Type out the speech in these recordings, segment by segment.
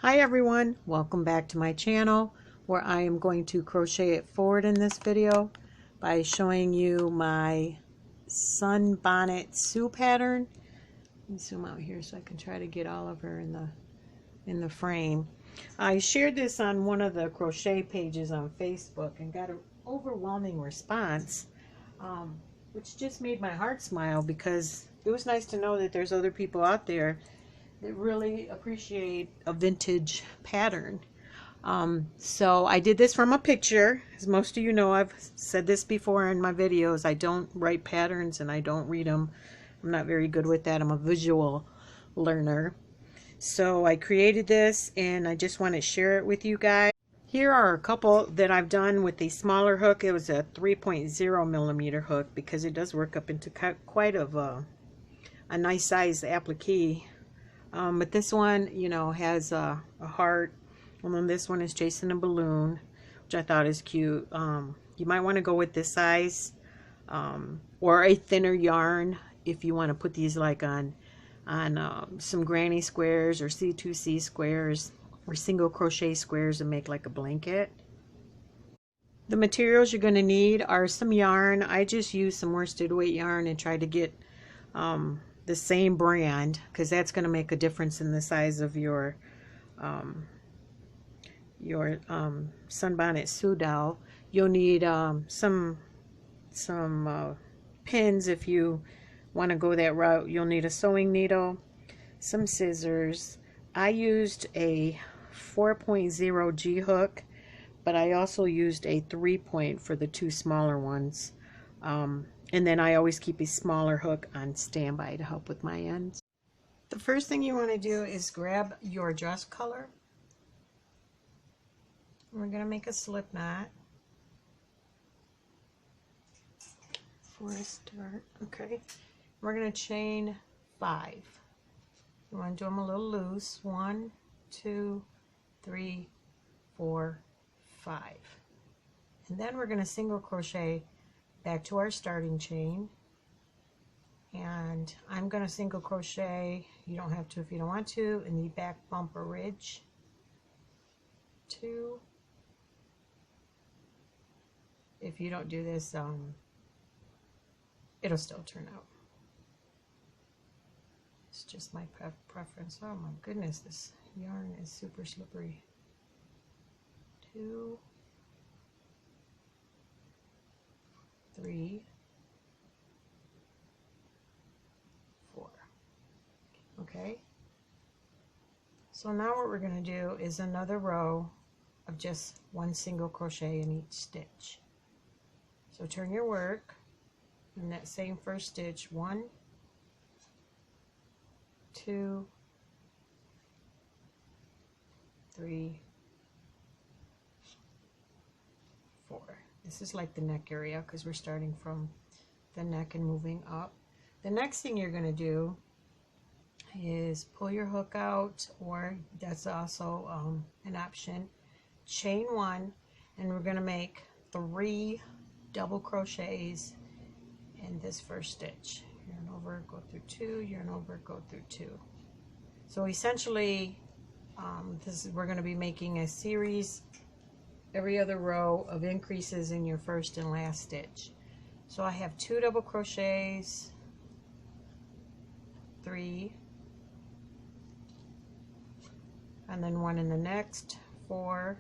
Hi everyone, welcome back to my channel where I am going to crochet it forward in this video by showing you my Sun Bonnet Sue pattern. Let me zoom out here so I can try to get all of her in the frame. I shared this on one of the crochet pages on Facebook and got an overwhelming response, which just made my heart smile because it was nice to know that there's other people out there that really appreciate a vintage pattern. So I did this from a picture. As most of you know, I've said this before in my videos, I don't write patterns and I don't read them. I'm not very good with that. I'm a visual learner. So I created this and I just want to share it with you guys. Here are a couple that I've done with the smaller hook. It was a 3.0 millimeter hook because it does work up into quite of a nice size applique. But this one, you know, has a heart. And then this one is chasing a balloon, which I thought is cute. You might want to go with this size or a thinner yarn if you want to put these like on some granny squares or C2C squares or single crochet squares and make like a blanket. The materials you're going to need are some yarn. I just used some worsted weight yarn and tried to get the same brand because that's going to make a difference in the size of your Sun Bonnet Sue doll. You'll need some pins if you want to go that route. You'll need a sewing needle, some scissors. I used a 4.0 G hook, but I also used a 3-point for the two smaller ones. And then I always keep a smaller hook on standby to help with my ends. The first thing you want to do is grab your dress color. We're going to make a slip knot for a start. Okay. We're going to chain 5. You want to do them a little loose. 1, 2, 3, 4, 5. And then we're going to single crochet back to our starting chain, and I'm going to single crochet, you don't have to if you don't want to, in the back bumper ridge. 2. If you don't do this, it'll still turn out. It's just my preference. Oh my goodness, this yarn is super slippery. 2, 3, 4. Okay, so now what we're going to do is another row of just one single crochet in each stitch. So turn your work in that same first stitch. 1, 2, 3, 4. This is like the neck area because we're starting from the neck and moving up. The next thing you're going to do is pull your hook out, or that's also an option. Chain 1, and we're going to make 3 double crochets in this first stitch. Yarn over, go through 2, yarn over, go through 2. So essentially, we're going to be making a series every other row of increases in your first and last stitch. So I have 2 double crochets, 3, and then 1 in the next, 4,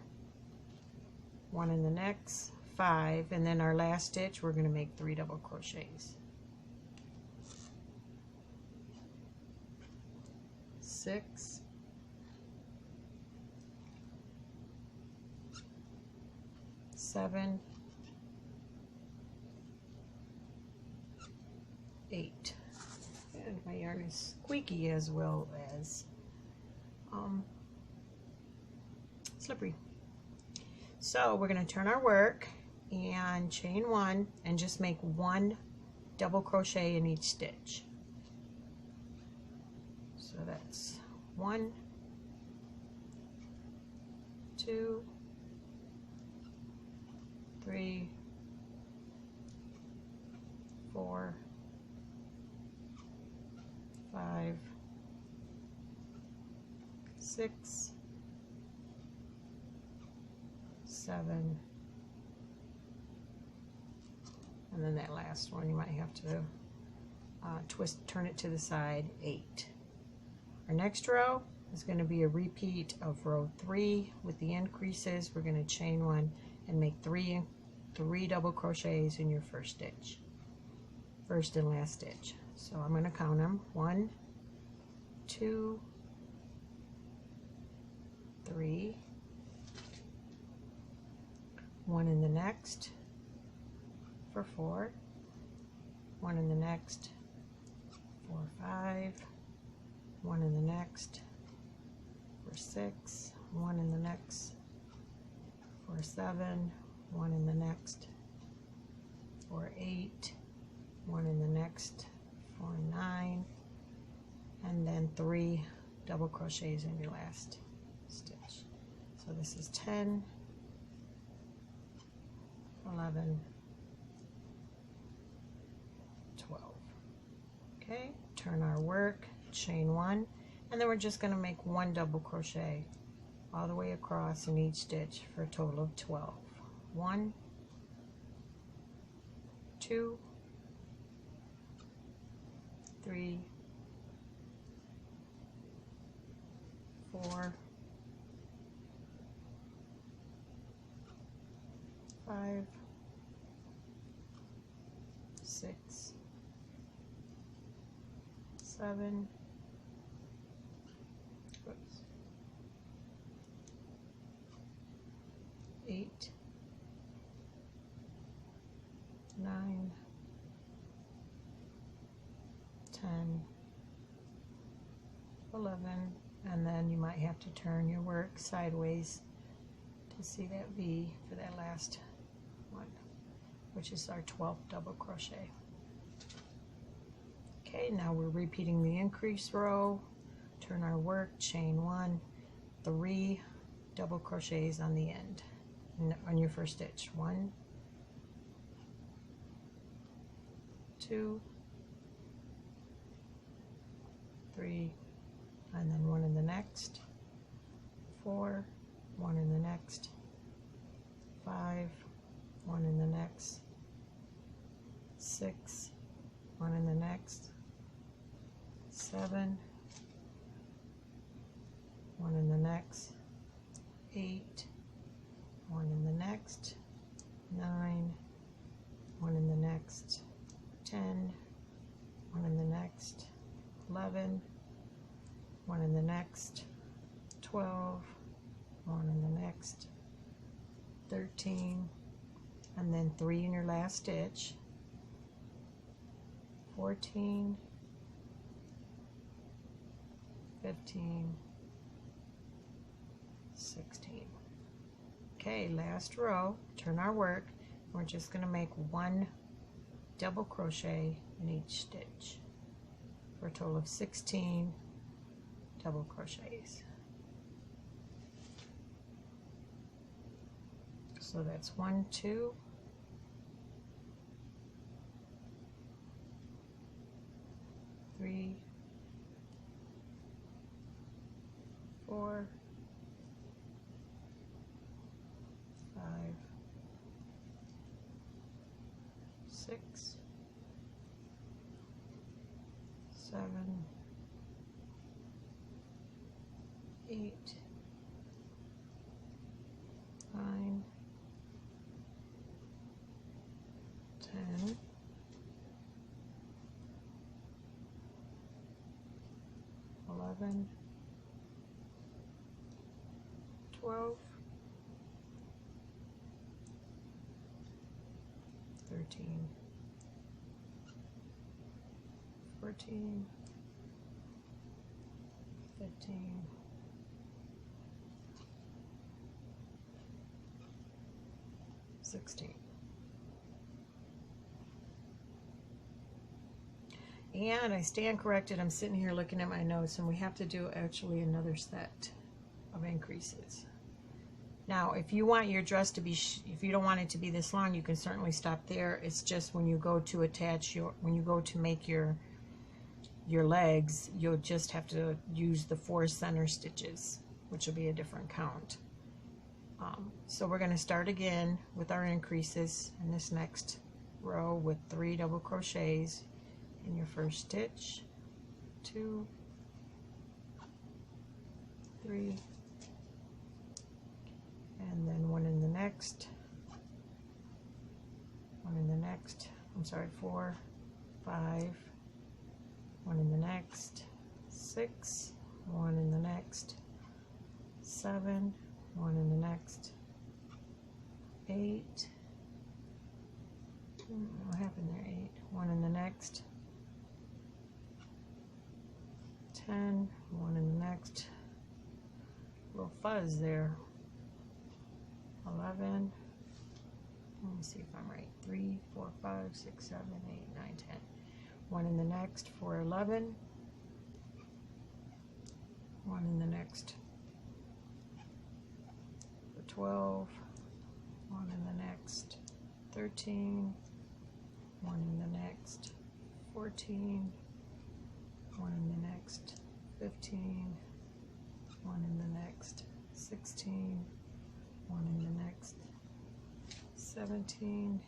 1 in the next, 5, and then our last stitch we're going to make 3 double crochets. 6, 7, 8, and my yarn is squeaky as well as slippery. So we're going to turn our work and chain 1 and just make 1 double crochet in each stitch. So that's 1, 2, 3, 4, 5, 6, 7, and then that last one you might have to turn it to the side, 8. Our next row is going to be a repeat of row 3 with the increases. We're going to chain 1 and make 3 double crochets in your first stitch, first and last stitch. So I'm going to count them: 1, 2, 3, 1 in the next for 4, 1 in the next for 5, 1 in the next for 6, 1 in the next for 7, 1 in the next for 8, 1 in the next for 9, and then 3 double crochets in your last stitch. So this is 10, 11, 12. Okay, turn our work, chain 1, and then we're just going to make 1 double crochet all the way across in each stitch for a total of 12. 1, 2, 3, 4, 5, 6, 7, 8, 9, 10, 11, and then you might have to turn your work sideways to see that V for that last one, which is our 12th double crochet. Okay, now we're repeating the increase row, turn our work, chain 1, 3 double crochets on the end on your first stitch. 1, 2, 3, and then 1 in the next, 4, 1 in the next, 5, 1 in the next, 6, 1 in the next, 7, 1 in the next, 8, 1 in the next, 9, 1 in the next, 10, 1 in the next, 11, 1 in the next, 12, 1 in the next, 13, and then 3 in your last stitch, 14, 15, 16. Okay, last row, turn our work. We're just going to make 1 double crochet in each stitch for a total of 16 double crochets. So that's 1, 2, 3, 4, 5, 6, 7, 8, 9, 10, 11, 12, 13, 14, 15, 16. And I stand corrected, I'm sitting here looking at my notes, and we have to do actually another set of increases. Now, if you want your dress to be, if you don't want it to be this long, you can certainly stop there. It's just when you go to attach your, when you go to make your legs, you'll just have to use the 4 center stitches, which will be a different count. So we're going to start again with our increases in this next row with 3 double crochets in your first stitch, 2, 3, and then 1 in the next, 1 in the next, I'm sorry, 4, 5, 1 in the next, 6, 1 in the next, 7, 1 in the next, 8, what happened there, 8, 1 in the next, 10, 1 in the next, little fuzz there, 11, let me see if I'm right, 3, 4, 5, 6, 7, 8, 9, 10, 1 in the next for 11, 1 in the next for 12, 1 in the next 13, 1 in the next 14, 1 in the next 15, 1 in the next 16, 1 in the next 17,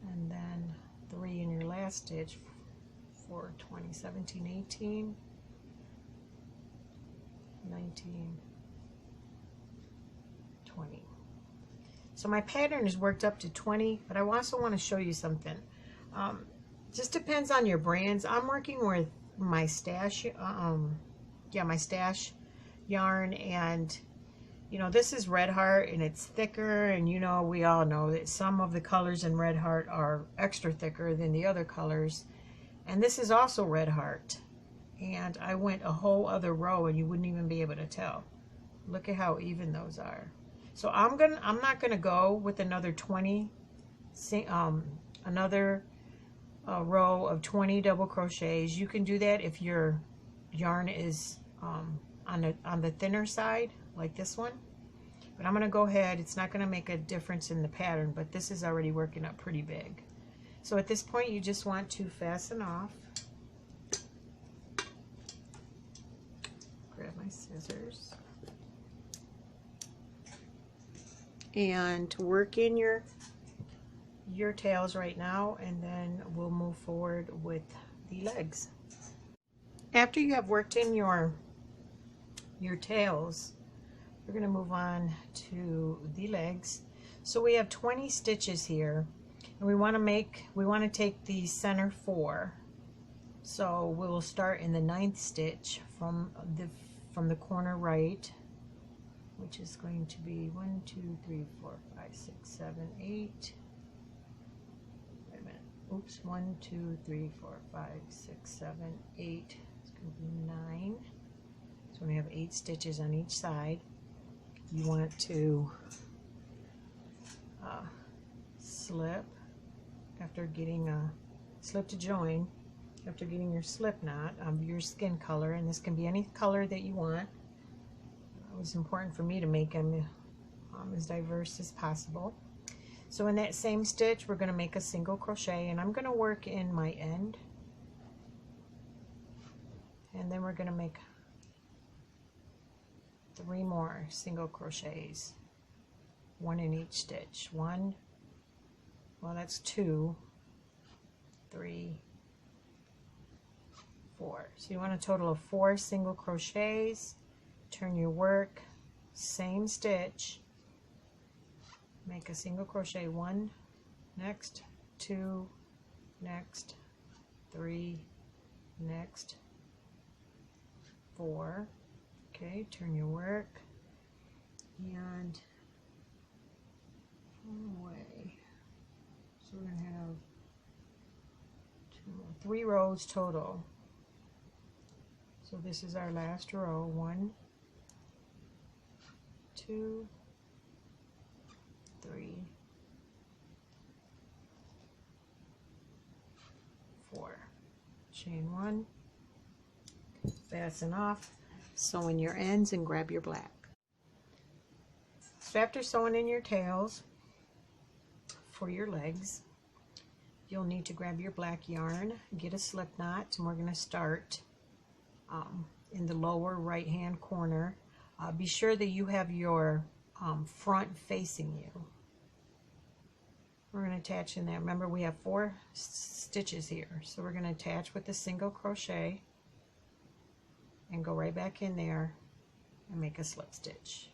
and then 3 in your last stitch for 20, 17, 18, 19, 20. So my pattern is worked up to 20, but I also want to show you something. Just depends on your brands. I'm working with my stash, my stash yarn, and you know, this is Red Heart and it's thicker, and you know, we all know that some of the colors in Red Heart are extra thicker than the other colors, and this is also Red Heart, and I went a whole other row and you wouldn't even be able to tell. Look at how even those are. So I'm not gonna go with another 20, another row of 20 double crochets. You can do that if your yarn is on the thinner side, like this one. But I'm gonna go ahead, it's not gonna make a difference in the pattern, but this is already working up pretty big. So at this point you just want to fasten off. Grab my scissors. And work in your tails right now, and then we'll move forward with the legs. After you have worked in your tails, we're going to move on to the legs. So we have 20 stitches here, and we want to take the center 4. So we will start in the 9th stitch from the corner right, which is going to be 1, 2, 3, 4, 5, 6, 7, 8. Wait a minute. Oops. 1, 2, 3, 4, 5, 6, 7, 8. It's going to be 9. So we have 8 stitches on each side. You want to slip after getting a slip to join after getting your slip knot of your skin color, and this can be any color that you want. It was important for me to make them as diverse as possible. So in that same stitch we're going to make a single crochet, and I'm going to work in my end, and then we're going to make 3 more single crochets, 1 in each stitch. 1, well, that's 2, 3, 4. So you want a total of 4 single crochets. Turn your work, same stitch, make a single crochet, 1, next, 2, next, 3, next, 4. Okay, turn your work, and away. So we're going to have 3 rows total. So this is our last row. 1, 2, 3, 4. Chain 1, fasten off, sew in your ends, and grab your black. So after sewing in your tails for your legs, you'll need to grab your black yarn, get a slip knot, and we're going to start in the lower right hand corner. Be sure that you have your front facing you. We're going to attach in that. Remember, we have 4 stitches here, so we're going to attach with the single crochet and go right back in there and make a slip stitch.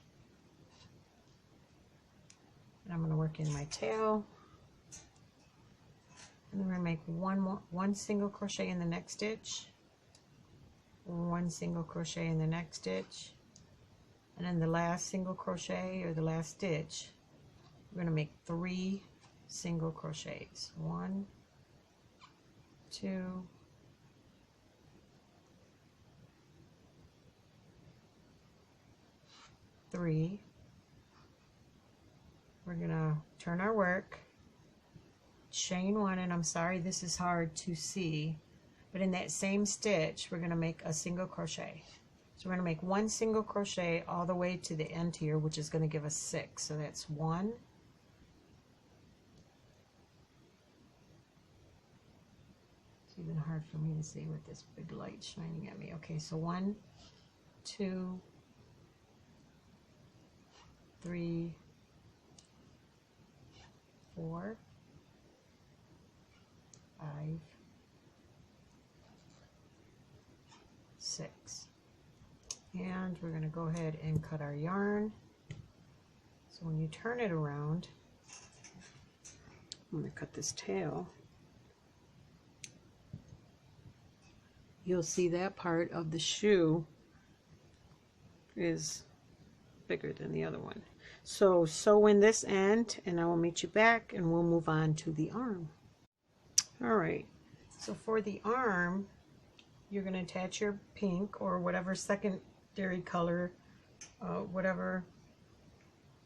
And I'm going to work in my tail, and then we're going to make one single crochet in the next stitch, 1 single crochet in the next stitch, and then the last single crochet or the last stitch, we're going to make 3 single crochets. 1, 2, 3. We're gonna turn our work, chain 1, and I'm sorry this is hard to see, but in that same stitch we're gonna make a single crochet. So we're gonna make 1 single crochet all the way to the end here, which is gonna give us 6. So that's 1, it's even hard for me to see with this big light shining at me. Okay, so 1, 2, 3, 4, 5, 6. And we're going to go ahead and cut our yarn. So when you turn it around, I'm going to cut this tail. You'll see that part of the shoe is bigger than the other one. So sew in this end, and I will meet you back and we'll move on to the arm. Alright, so for the arm, you're going to attach your pink or whatever secondary color, whatever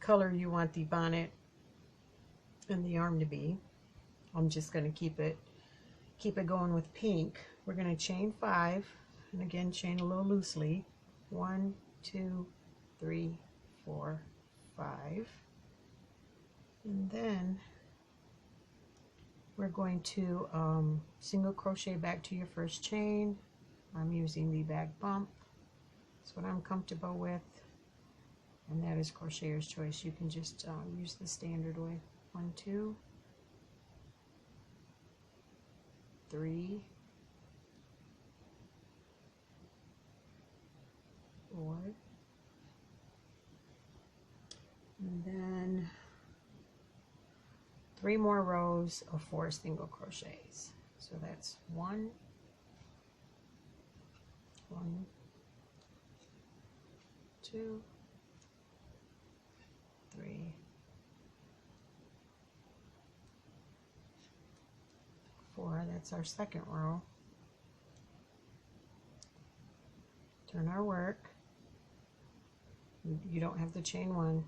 color you want the bonnet and the arm to be. I'm just going to keep it going with pink. We're going to chain 5, and again chain a little loosely. 1, 2, 3, 4, 5, and then we're going to single crochet back to your first chain. I'm using the back bump. That's what I'm comfortable with, and that is crocheter's choice. You can just use the standard way. 1, 2, 3, 4, and then 3 more rows of 4 single crochets. So that's 1, 2, 3, 4. That's our second row. Turn our work. You don't have to chain 1,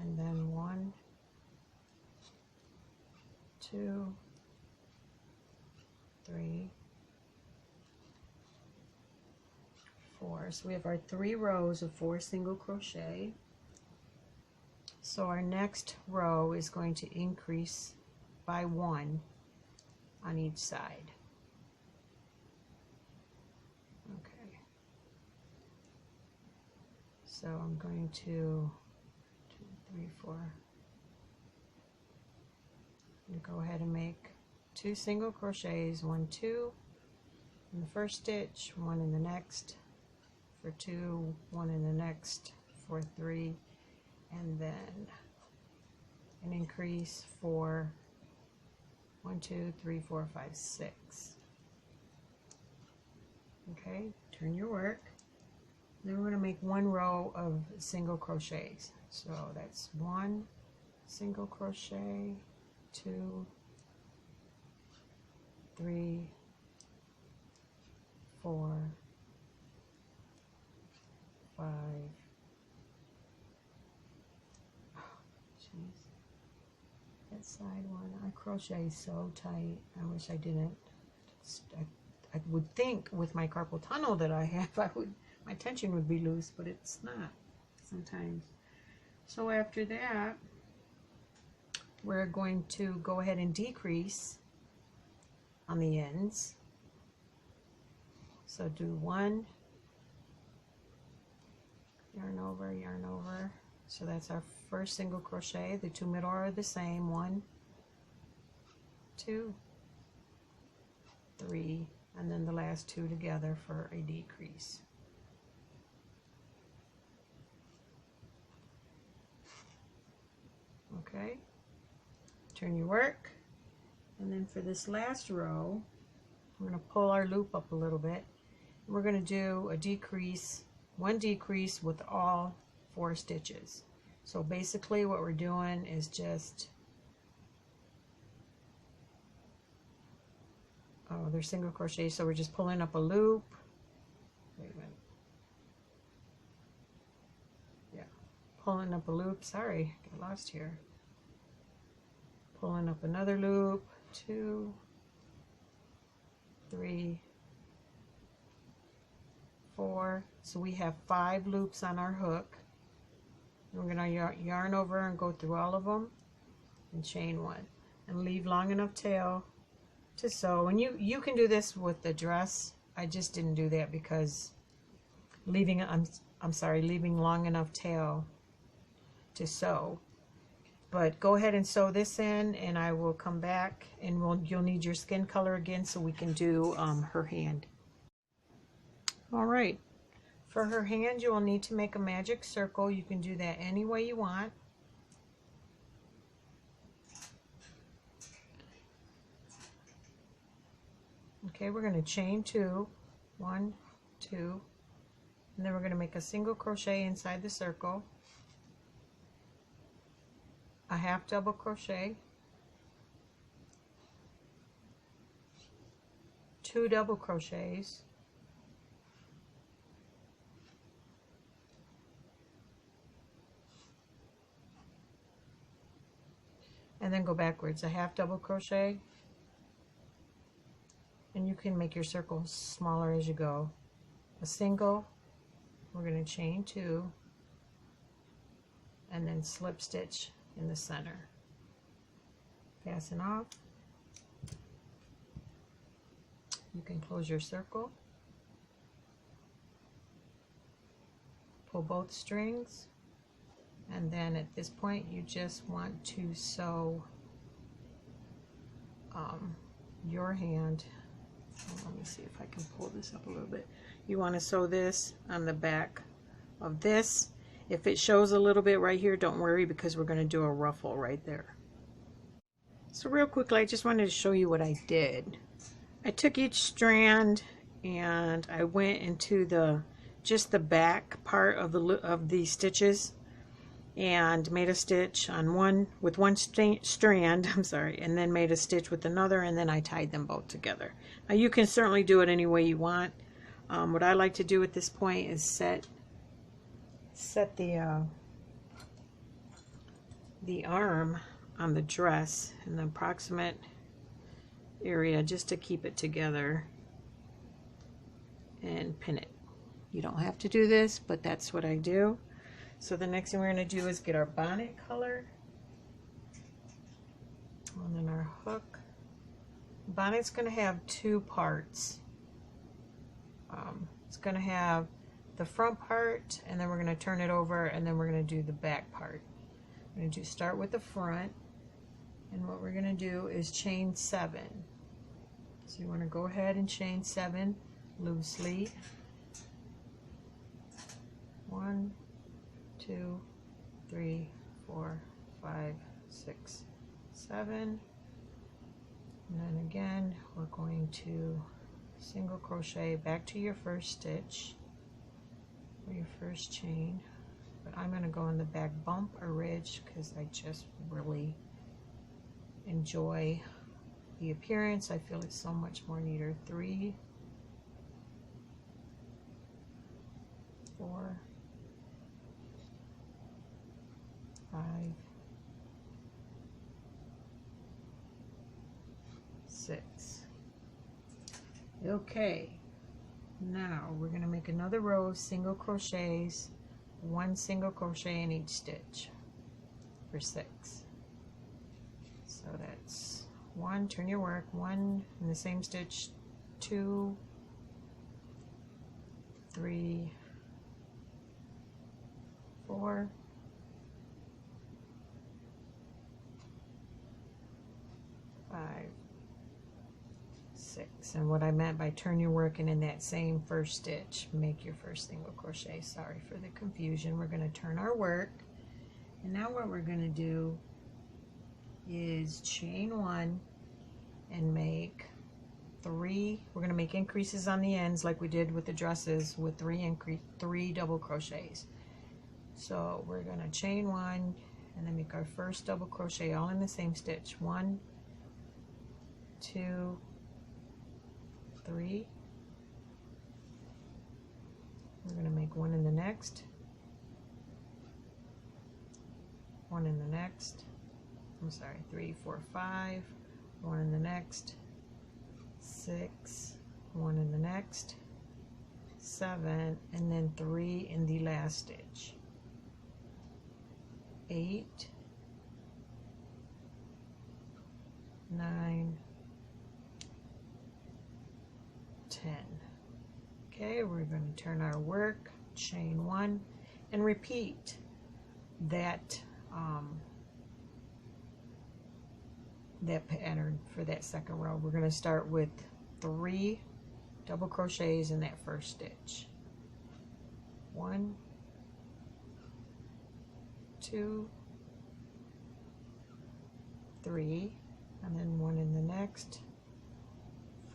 and then 1, 2, 3, 4. So we have our 3 rows of 4 single crochet. So our next row is going to increase by 1 on each side. Okay. So I'm going to 2, 3, 4. You go ahead and make 2 single crochets, 1, 2 in the first stitch, 1 in the next for 2, 1 in the next for 3, and then an increase for 1, 2, 3, 4, 5, 6. Okay, turn your work. Then we're going to make 1 row of single crochets. So that's 1 single crochet, 2, 3, 4, 5. Oh, jeez. That side one, I crochet so tight. I wish I didn't. I would think with my carpal tunnel that I have, my tension would be loose, but it's not sometimes. So after that, we're going to go ahead and decrease on the ends. So do 1, yarn over, So that's our first single crochet. The 2 middle are the same. 1, 2, 3, and then the last 2 together for a decrease. Okay, turn your work, and then for this last row, we're going to pull our loop up a little bit. We're going to do a decrease, 1 decrease with all 4 stitches. So basically what we're doing is just, oh, they're single crochet, so we're just pulling up a loop. Wait a minute. Yeah, pulling up a loop. Sorry, got lost here. Pulling up another loop, 2, 3, 4. So we have 5 loops on our hook. We're going to yarn over and go through all of them and chain 1 and leave long enough tail to sew. And you can do this with the dress. I just didn't do that because leaving long enough tail to sew. But go ahead and sew this in, and I will come back, and you'll need your skin color again so we can do her hand. All right, for her hand you will need to make a magic circle. You can do that any way you want. Okay, we're going to chain 2, 1, 2, and then we're going to make a single crochet inside the circle, a half double crochet, 2 double crochets, and then go backwards, a half double crochet, and you can make your circles smaller as you go, a single, we're going to chain 2, and then slip stitch in the center, fasten off. You can close your circle, pull both strings, and then at this point you just want to sew your hand. Let me see if I can pull this up a little bit. You want to sew this on the back of this. If it shows a little bit right here, don't worry, because we're going to do a ruffle right there. So real quickly, I just wanted to show you what I did. I took each strand and I went into just the back part of the stitches and made a stitch on one with one strand, and then made a stitch with another, and then I tied them both together. Now you can certainly do it any way you want. What I like to do at this point is set the arm on the dress in the approximate area just to keep it together and pin it. You don't have to do this, but that's what I do. So the next thing we're going to do is get our bonnet color, and then our hook. Bonnet's going to have 2 parts. It's going to have the front part, and then we're going to turn it over, and then we're going to do the back part. We're going to start with the front, and what we're going to do is chain 7. So you want to go ahead and chain 7 loosely. 1, 2, 3, 4, 5, 6, 7, and then again we're going to single crochet back to your first stitch or your first chain, but I'm going to go in the back bump or ridge because I just really enjoy the appearance. I feel it's so much more neater. 3, 4, 5, 6. Okay, now we're going to make another row of single crochets, 1 single crochet in each stitch for 6. So that's 1, turn your work, 1 in the same stitch, 2, 3, 4, 6. And what I meant by turn your work and in that same first stitch, make your first single crochet. Sorry for the confusion. We're going to turn our work. And now what we're going to do is chain 1 and make 3. We're going to make increases on the ends like we did with the dresses with 3 double crochets. So we're going to chain 1 and then make our first double crochet all in the same stitch. 1, 2, 3. We're going to make 1 in the next, 1 in the next, I'm sorry, 3, 4, 5, 1 in the next, 6, 1 in the next, 7, and then 3 in the last stitch. 8, 9, 10. Okay, we're going to turn our work, chain 1, and repeat that that pattern for that second row. We're going to start with 3 double crochets in that first stitch. 1, 2, 3, and then 1 in the next,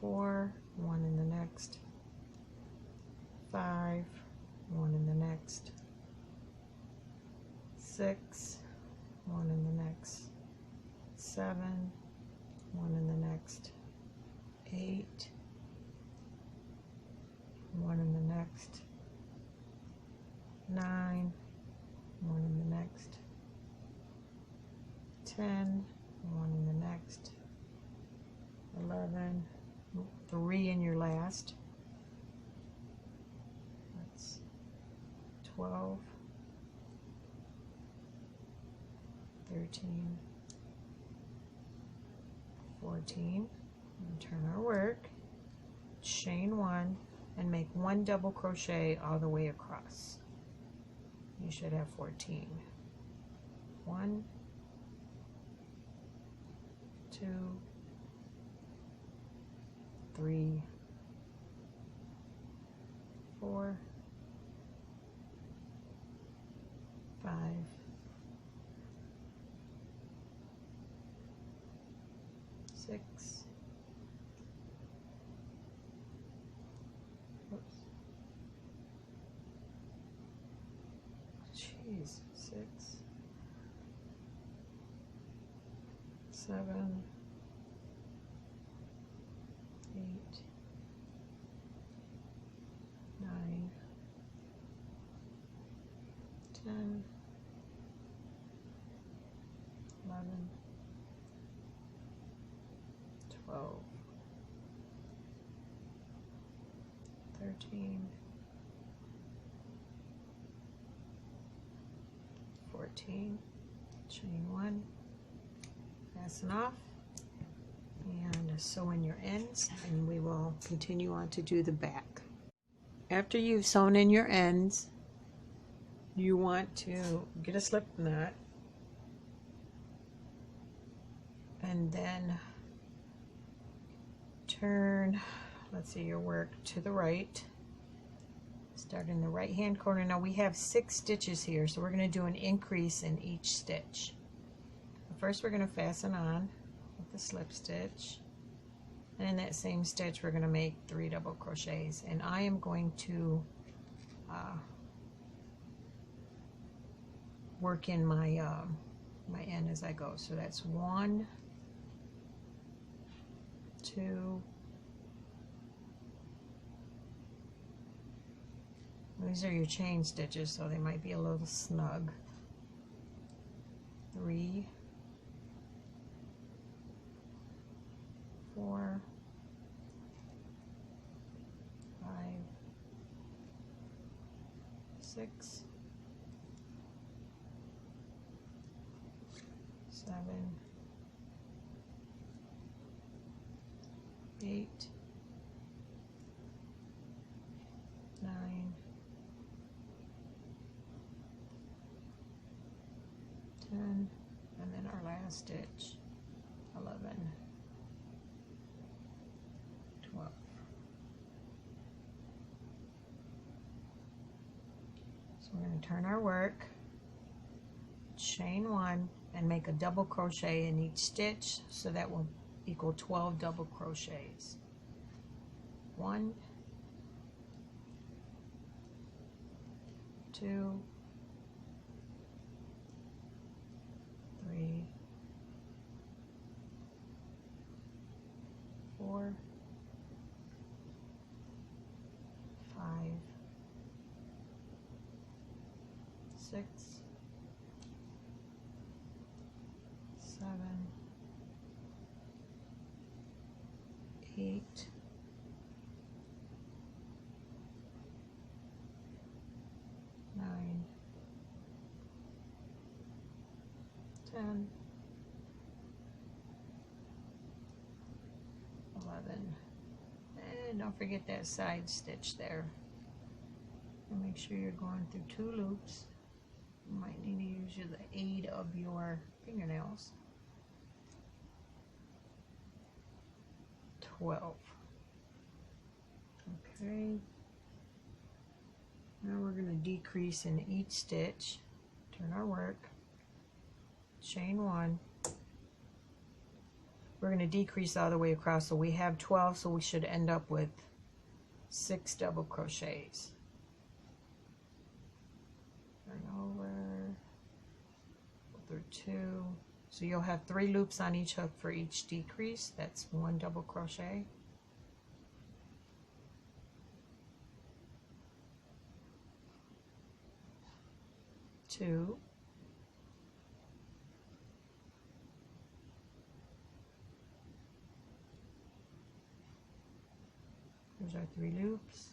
4, 1 in the next, 5, 1 in the next, 6, 1 in the next, 7, 1 in the next, 8, 1 in the next, 9, 1 in the next, 10, 1 in the next, 11, 3 in your last, that's 12, 13, 14, and turn our work, chain 1, and make 1 double crochet all the way across. You should have 14. 1, 2, 3, 4, 5, 6, oops, jeez, 6, 7, 8, 9, 10, 11, 12, 13, 14, chain 1, fasten off, and sew in your ends, and we will continue on to do the back. After you've sewn in your ends, you want to get a slip knot and then turn, let's see, your work to the right. Start in the right hand corner. Now we have 6 stitches here, so we're going to do an increase in each stitch. First we're going to fasten on with the slip stitch, and in that same stitch we're going to make 3 double crochets, and I am going to work in my my end as I go. So that's 1, 2, these are your chain stitches, so they might be a little snug. 3, 4, 5, 6, 7, 8, 9, 10, and then our last stitch, 11, we're going to turn our work, chain 1, and make a double crochet in each stitch, so that will equal 12 double crochets. 1, 2, 3, 4, 5, 6, 7, 8, 9, 10, 11, and don't forget that side stitch there. And make sure you're going through 2 loops. You might need to use the aid of your fingernails. 12. Okay. Now we're going to decrease in each stitch. Turn our work. Chain 1. We're going to decrease all the way across, so we have 12, so we should end up with 6 double crochets. Turn over, go through 2. So you'll have 3 loops on each hook for each decrease. That's 1 double crochet. Two. There's our 3 loops.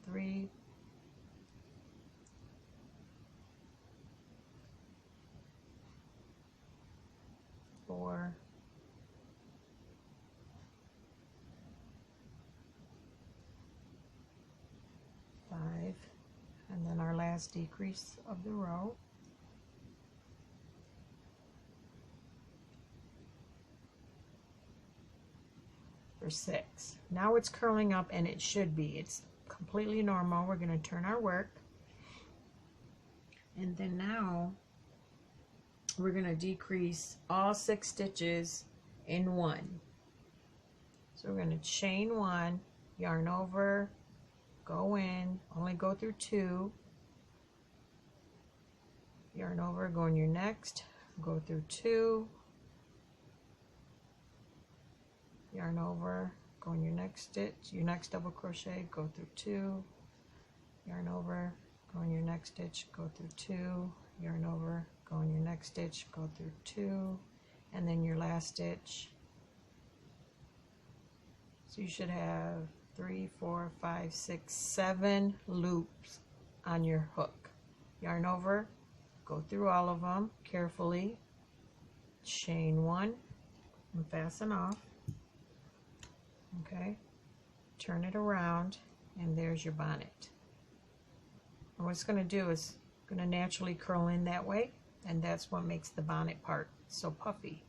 3. 4. 5. And then our last decrease of the row. For 6. Now it's curling up, and it should be. It's completely normal. We're going to turn our work. And then now we're going to decrease all 6 stitches in 1. So we're going to chain 1, yarn over, go in, only go through 2, yarn over, go in your next, go through 2, yarn over, go in your next stitch, your next double crochet, go through 2, yarn over, go in your next stitch, go through 2, yarn over, go in your next stitch, go through 2, and then your last stitch. So you should have 3, 4, 5, 6, 7 loops on your hook. Yarn over, go through all of them carefully, chain 1, and fasten off. Okay, turn it around, and there's your bonnet. And what it's going to do is going to naturally curl in that way, and that's what makes the bonnet part so puffy,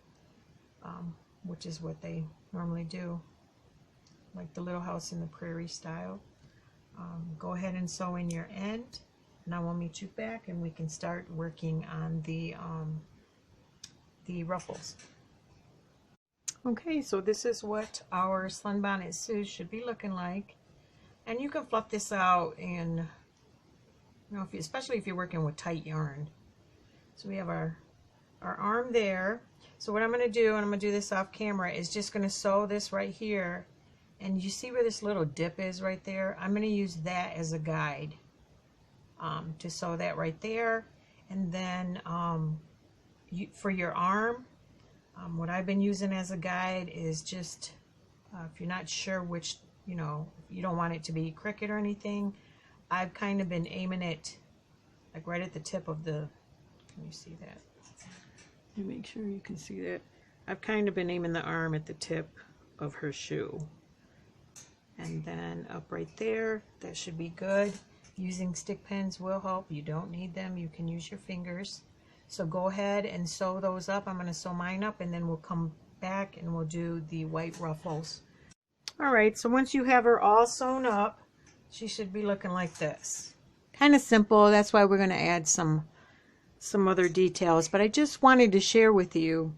which is what they normally do, like the Little House in the Prairie style. Go ahead and sew in your end. Now we'll meet you back, and we can start working on the ruffles. Okay, so this is what our Sun Bonnet Sue should be looking like, and you can fluff this out, and especially if you're working with tight yarn. So we have our arm there. So what I'm going to do, and I'm going to do this off camera, is just going to sew this right here, and you see where this little dip is right there? I'm going to use that as a guide to sew that right there. And then for your arm, what I've been using as a guide is just, if you're not sure which, you don't want it to be cricket or anything, I've kind of been aiming it like right at the tip of the, can you see that? Let me make sure you can see that. I've kind of been aiming the arm at the tip of her shoe. And then up right there, that should be good. Using stick pins will help. You don't need them. You can use your fingers. So go ahead and sew those up. I'm going to sew mine up, and then we'll come back and we'll do the white ruffles. Alright, so once you have her all sewn up, she should be looking like this. kind of simple. That's why we're going to add some other details, but I just wanted to share with you.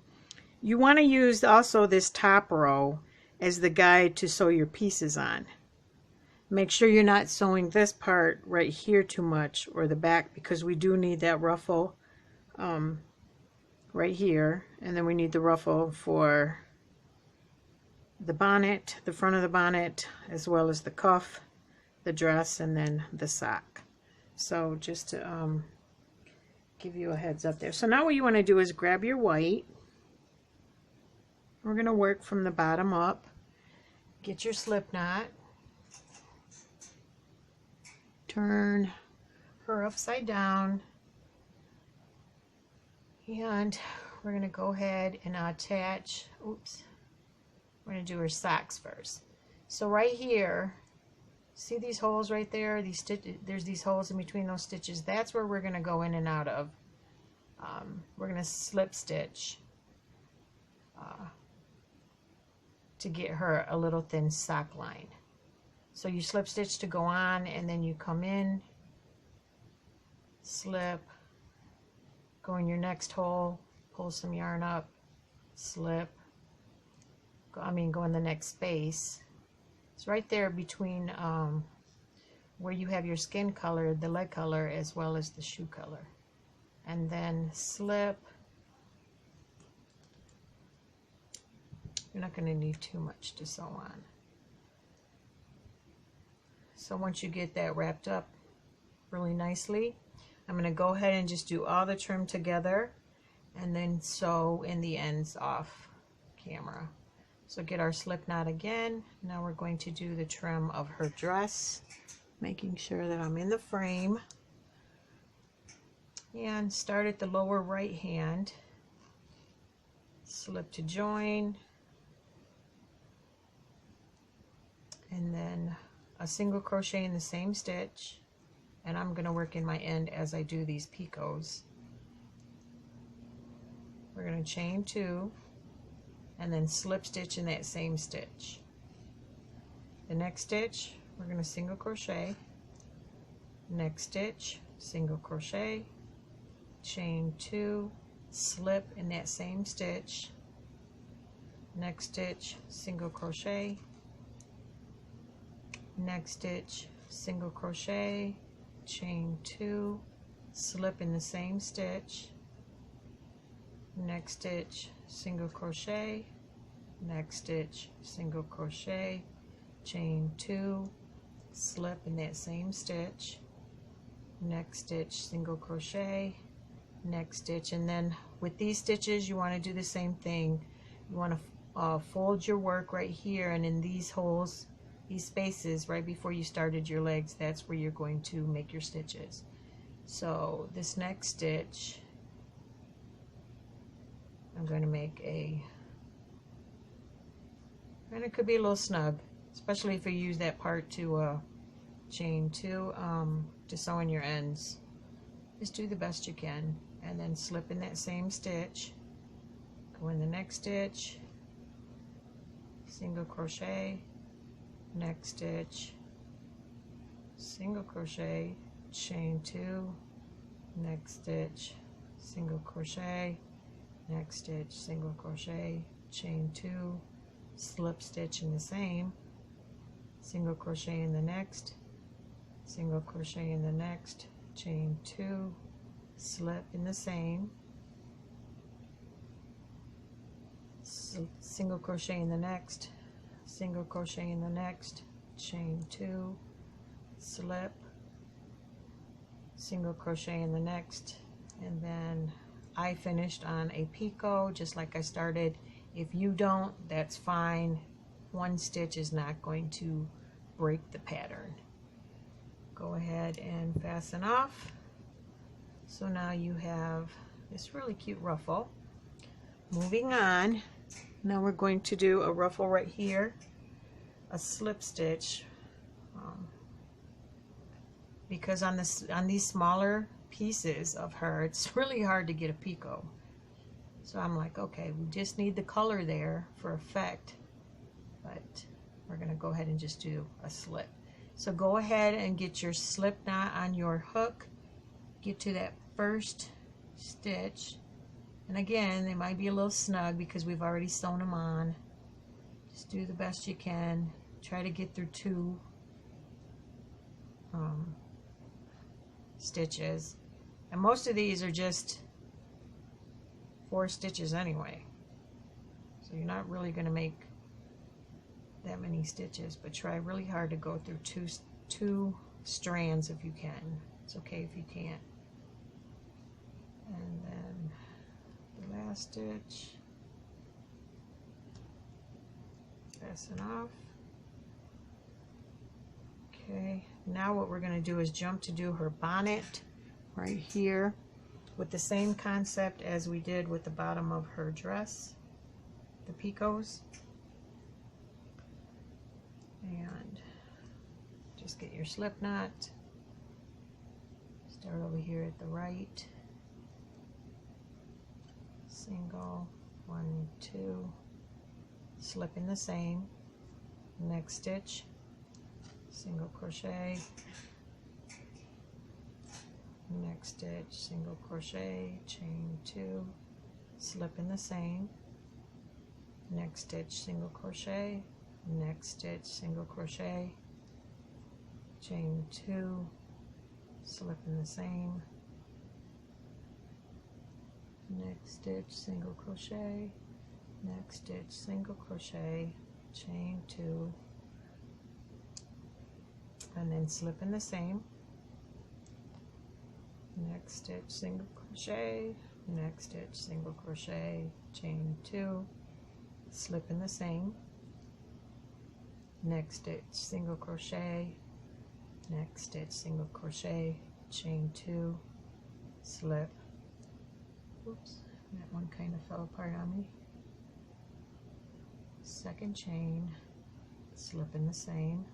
You want to use also this top row as the guide to sew your pieces on. Make sure you're not sewing this part right here too much, or the back, because we do need that ruffle right here, and then we need the ruffle for the bonnet, the front of the bonnet, as well as the cuff, the dress, and then the sock. So just to give you a heads up there. So now what you want to do is grab your white. We're going to work from the bottom up. Get your slip knot. Turn her upside down. And we're going to go ahead and attach, oops, we're going to do her socks first. So right here, see these holes right there? These stitches, there's these holes in between those stitches. That's where we're going to go in and out of. We're going to slip stitch to get her a little thin sock line. So you slip stitch to go on, and then you come in, slip, go in your next hole, pull some yarn up, slip, go in the next space. It's right there between where you have your skin color, the leg color, as well as the shoe color. And then slip. You're not going to need too much to sew on. So once you get that wrapped up really nicely, I'm going to go ahead and just do all the trim together and then sew in the ends off camera. So get our slip knot again. Now we're going to do the trim of her dress, making sure that I'm in the frame. And start at the lower right hand, slip to join, and then a single crochet in the same stitch, and I'm going to work in my end as I do these picots. We're going to chain 2 and then slip stitch in that same stitch. The next stitch we're going to single crochet, next stitch single crochet, chain 2, slip in that same stitch, next stitch single crochet, next stitch single crochet, chain 2, slip in the same stitch, next stitch single crochet, next stitch single crochet, chain 2, slip in that same stitch, next stitch single crochet, next stitch. And then with these stitches you want to do the same thing. You want to fold your work right here, and in these holes, these spaces right before you started your legs, that's where you're going to make your stitches. So this next stitch, I'm going to make and it could be a little snug, especially if you use that part to chain 2 to sew in your ends. Just do the best you can, and then slip in that same stitch, go in the next stitch, single crochet, next stitch, single crochet, chain 2, next stitch, single crochet, next stitch, single crochet, chain 2, slip stitch in the same, single crochet in the next, single crochet in the next, chain 2, slip in the same, single crochet in the next, single crochet in the next, chain 2, slip, single crochet in the next, and then I finished on a picot just like I started. If you don't, that's fine. One stitch is not going to break the pattern. Go ahead and fasten off. So now you have this really cute ruffle. Moving on, now we're going to do a ruffle right here, a slip stitch, because on these smaller pieces of her, it's really hard to get a picot. So I'm like, okay, we just need the color there for effect, but we're going to go ahead and just do a slip. So go ahead and get your slip knot on your hook, get to that first stitch, and again they might be a little snug because we've already sewn them on. Just do the best you can. Try to get through 2 stitches, and most of these are just 4 stitches anyway, so you're not really going to make that many stitches, but try really hard to go through two strands if you can. It's okay if you can't. And then the last stitch, fasten off. Okay, now what we're going to do is jump to do her bonnet right here with the same concept as we did with the bottom of her dress, the picots. And just get your slip knot, start over here at the right, single, 1, 2, slip in the same, next stitch, single crochet, next stitch, single crochet, chain 2, slip in the same, next stitch, single crochet, next stitch, single crochet, chain 2, slip in the same, next stitch, single crochet, next stitch, single crochet, chain 2, and then slip in the same, next stitch, single crochet, next stitch, single crochet, chain 2, slip in the same, next stitch, single crochet, next stitch, single crochet, chain 2, slip. Oops, that one kind of fell apart on me. Second chain, slip in the same,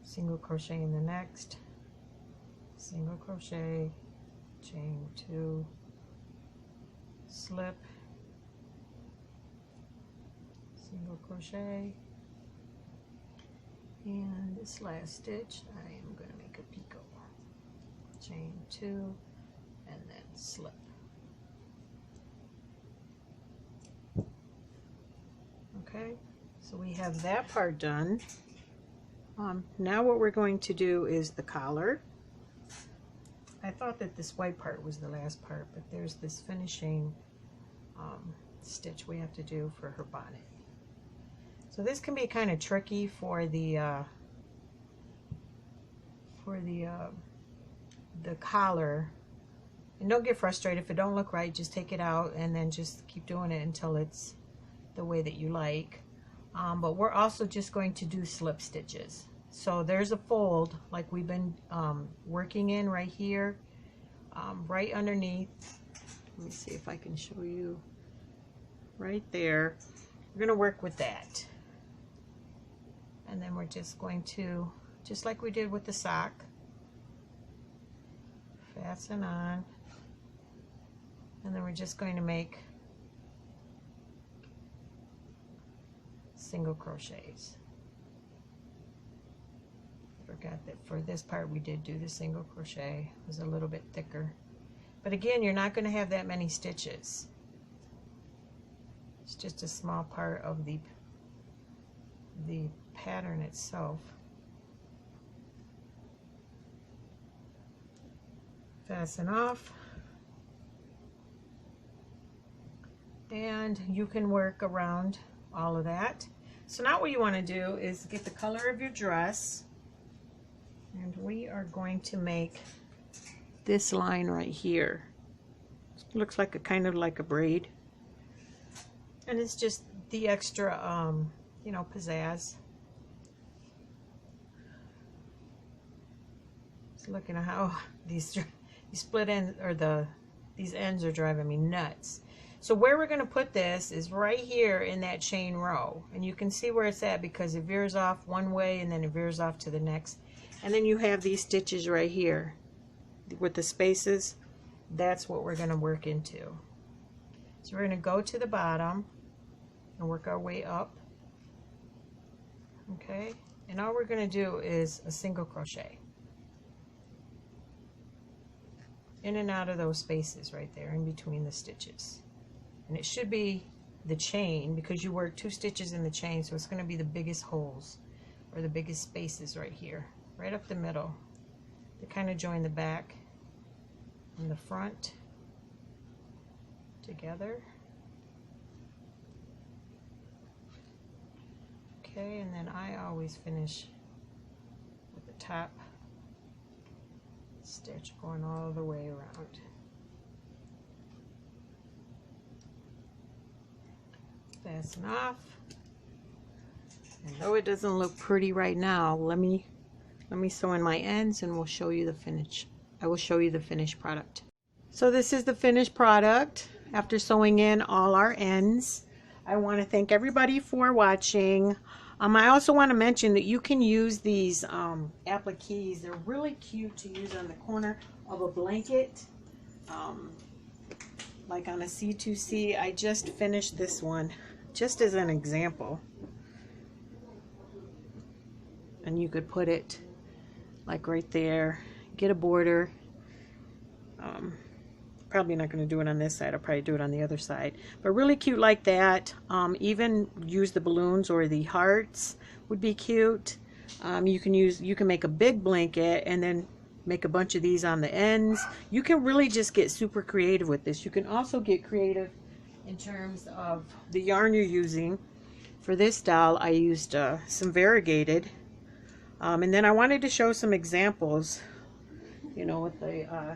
single crochet in the next, single crochet, chain 2, slip, single crochet, and this last stitch I am going to make a picot, chain 2, and then slip. Okay, so we have that part done. Now what we're going to do is the collar. I thought that this white part was the last part, but there's this finishing stitch we have to do for her bonnet. So this can be kind of tricky for the collar. And don't get frustrated if it don't look right. Just take it out and then just keep doing it until it's the way that you like. But we're also just going to do slip stitches. So there's a fold like we've been working in right here, right underneath. Let me see if I can show you right there. We're going to work with that. And then we're just going to, just like we did with the sock, fasten on, and then we're just going to make single crochets. Forgot that for this part we did do the single crochet. It was a little bit thicker, but again, you're not going to have that many stitches. It's just a small part of the pattern itself. Fasten off, and you can work around all of that. So now what you want to do is get the color of your dress, and we are going to make this line right here. It looks like a kind of like a braid, and it's just the extra you know, pizzazz. Just looking at how these split ends, or these ends are driving me nuts. So where we're going to put this is right here in that chain row, and you can see where it's at because it veers off one way and then it veers off to the next, and then you have these stitches right here with the spaces. That's what we're going to work into. So we're going to go to the bottom and work our way up, okay, And all we're going to do is a single crochet in and out of those spaces right there in between the stitches. And it should be the chain, because you work 2 stitches in the chain, so it's going to be the biggest holes or the biggest spaces right here, right up the middle, to kind of join the back and the front together. Okay, and then I always finish with the top stitch going all the way around. Fasten off. And though it doesn't look pretty right now, let me sew in my ends and we'll show you the finish. I will show you the finished product. So this is the finished product after sewing in all our ends. I want to thank everybody for watching. I also want to mention that you can use these appliques. They're really cute to use on the corner of a blanket, like on a C2C. I just finished this one just as an example, and you could put it like right there, get a border. Probably not going to do it on this side. I'll probably do it on the other side, but really cute like that. Even use the balloons or the hearts would be cute. You can make a big blanket and then make a bunch of these on the ends. You can really just get super creative with this. You can also get creative in terms of the yarn you're using. For this doll, I used some variegated, and then I wanted to show some examples, you know, with the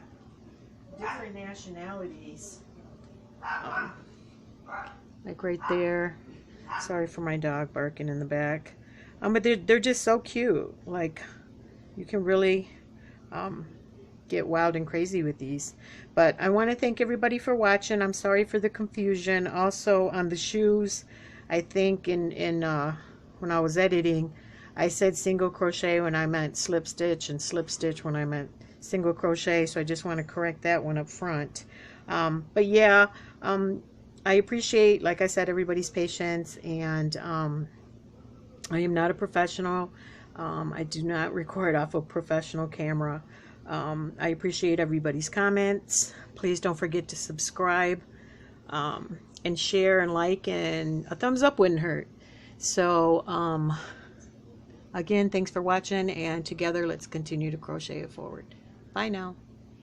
different nationalities, like right there. Sorry for my dog barking in the back, but they're just so cute. Like, you can really get wild and crazy with these. But I want to thank everybody for watching. I'm sorry for the confusion. Also on the shoes, I think in when I was editing, I said single crochet when I meant slip stitch, and slip stitch when I meant single crochet, so I just want to correct that one up front. But yeah, I appreciate, like I said, everybody's patience, and I am not a professional. I do not record off a professional camera. I appreciate everybody's comments. Please don't forget to subscribe, and share and like, and a thumbs up wouldn't hurt. So again, thanks for watching, and together let's continue to crochet it forward. Bye now.